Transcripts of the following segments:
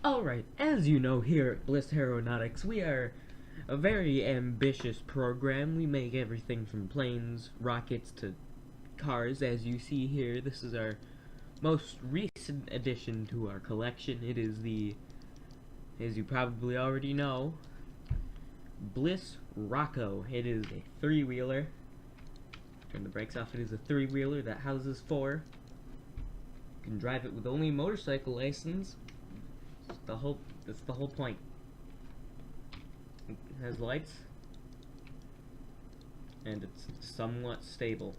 Alright, as you know, here at Bliss Aeronautics, we are a very ambitious program. We make everything from planes, rockets, to cars. As you see here, this is our most recent addition to our collection. It is the, as you probably already know, Bliss Rocko. It is a three-wheeler. Turn the brakes off. It is a three-wheeler that houses four. You can drive it with only a motorcycle license. That's the whole point. It has lights, and it's somewhat stable.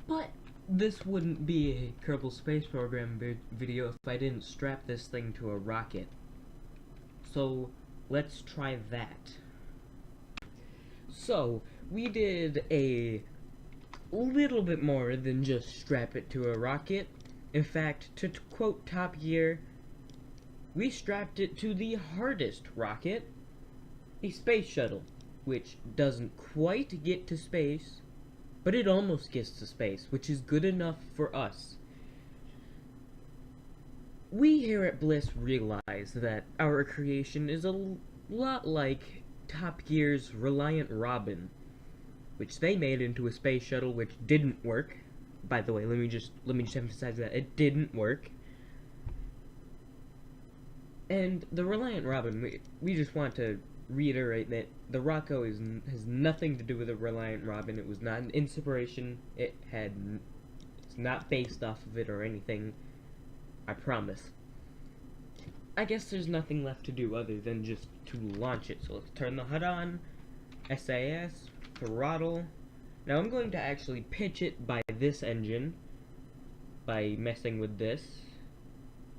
But this wouldn't be a Kerbal Space Program video if I didn't strap this thing to a rocket. So let's try that. So we did a little bit more than just strap it to a rocket. In fact, to quote Top Gear, we strapped it to the hardest rocket, a space shuttle, which doesn't quite get to space, but it almost gets to space, which is good enough for us. We here at Bliss realize that our creation is a lot like Top Gear's Reliant Robin, which they made into a space shuttle which didn't work. By the way, let me just emphasize that it didn't work. And the Reliant Robin, we just want to reiterate that the Rocko has nothing to do with the Reliant Robin. It was not an inspiration. It's not based off of it or anything. I promise. I guess there's nothing left to do other than just to launch it. So let's turn the HUD on, SAS, throttle. Now I'm going to actually pitch it by this engine, by messing with this,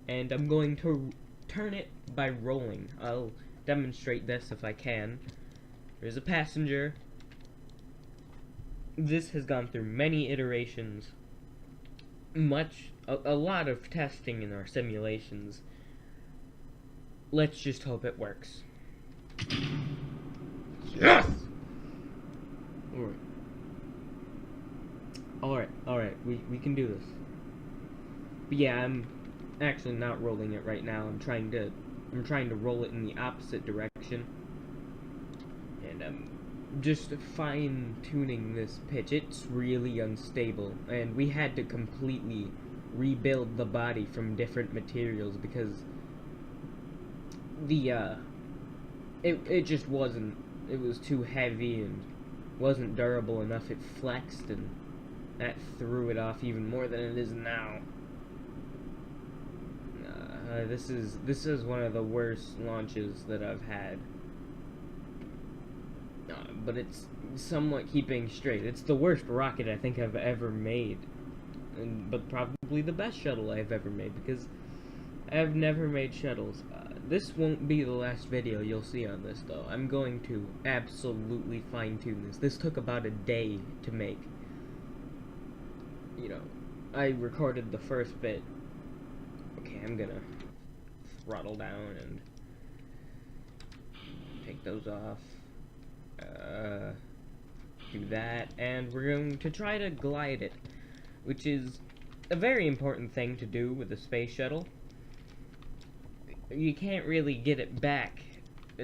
and I'm going to turn it by rolling. I'll demonstrate this if I can. There's a passenger. This has gone through many iterations, a lot of testing in our simulations. Let's just hope it works. Yes! Alright, we can do this. But yeah, I'm actually not rolling it right now. I'm trying to roll it in the opposite direction. And I'm just fine-tuning this pitch. It's really unstable, and we had to completely rebuild the body from different materials because it just wasn't, it was too heavy and wasn't durable enough. It flexed, and that threw it off even more than it is now. This is one of the worst launches that I've had. But it's somewhat keeping straight. It's the worst rocket I think I've ever made, but probably the best shuttle I've ever made, because I've never made shuttles. This won't be the last video you'll see on this, though. I'm going to absolutely fine-tune this. This took about a day to make. You know, I recorded the first bit. Okay, I'm gonna throttle down and take those off. Do that, and we're going to try to glide it, which is a very important thing to do with a space shuttle. You can't really get it back,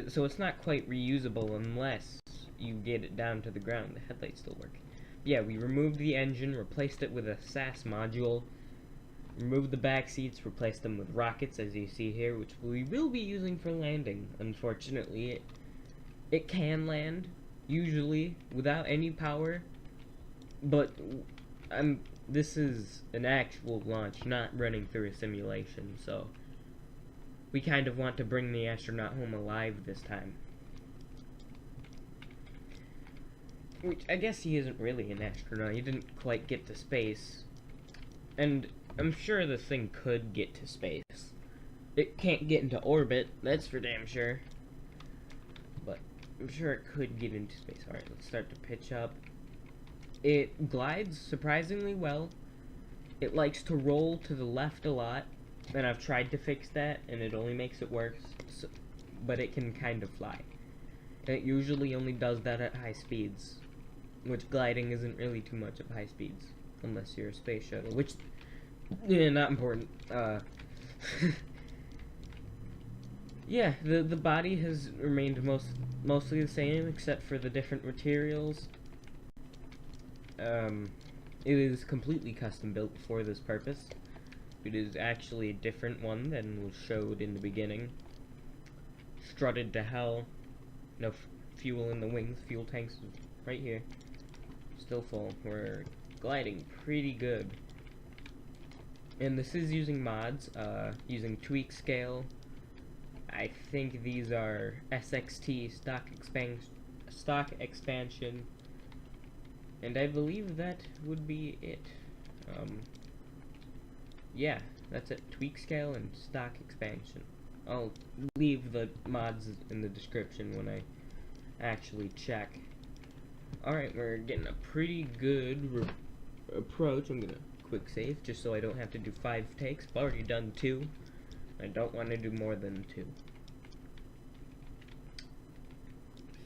so it's not quite reusable unless you get it down to the ground. The headlights still work. Yeah, we removed the engine, replaced it with a SAS module, removed the back seats, replaced them with rockets, as you see here, which we will be using for landing. Unfortunately, it can land, usually, without any power, but this is an actual launch, not running through a simulation, so we kind of want to bring the astronaut home alive this time. Which, I guess he isn't really an astronaut. He didn't quite get to space. And I'm sure this thing could get to space. It can't get into orbit, that's for damn sure. But I'm sure it could get into space. Alright, let's start to pitch up. It glides surprisingly well. It likes to roll to the left a lot. And I've tried to fix that, and it only makes it worse. So, but it can kind of fly. It usually only does that at high speeds, which gliding isn't really too much of high speeds, unless you're a space shuttle, which Yeah, not important. Yeah, the body has remained mostly the same, except for the different materials. It is completely custom built for this purpose. It is actually a different one than was showed in the beginning. Strutted to hell. No fuel in the wings. Fuel tanks right here. Still full. We're gliding pretty good. And this is using mods, using tweak scale. I think these are SXT stock expansion, and I believe that would be it. Yeah, that's it. Tweak scale and stock expansion. I'll leave the mods in the description when I actually check. Alright, we're getting a pretty good approach. I'm gonna quick save just so I don't have to do 5 takes. I've already done 2. I don't want to do more than 2.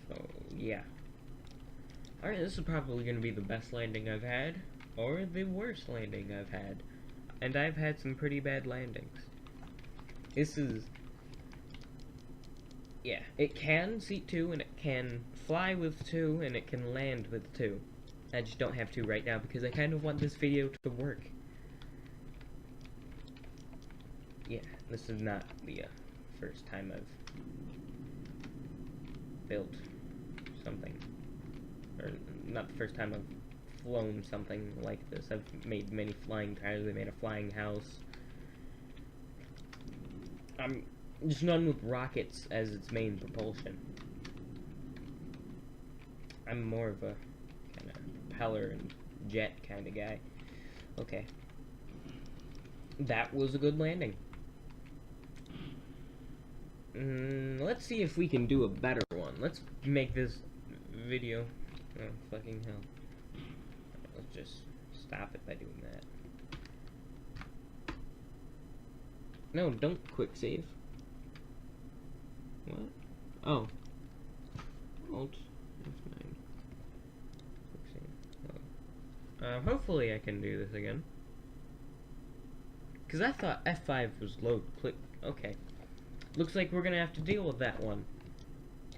So, yeah. Alright, this is probably going to be the best landing I've had, or the worst landing I've had. And I've had some pretty bad landings. This is... yeah, it can seat 2, and it can fly with 2, and it can land with 2. I just don't have 2 right now, because I kind of want this video to work. Yeah, this is not the first time I've built something. Or, not the first time I've flown something like this. I've made many flying tires, I made a flying house. I'm just none with rockets as its main propulsion. I'm more of a kind of propeller and jet kind of guy. Okay. That was a good landing. Let's see if we can do a better one. Let's make this video... oh, fucking hell. Let's just stop it by doing that. No, don't quick save. What? Oh. Alt F9. Quick save. Oh. Hopefully I can do this again. Because I thought F5 was load click. Okay. Looks like we're gonna have to deal with that one.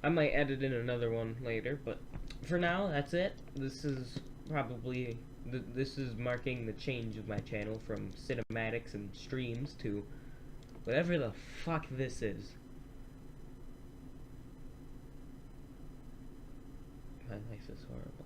I might edit in another one later, but for now, that's it. This is probably... this is marking the change of my channel from cinematics and streams to whatever the fuck this is. My life is horrible.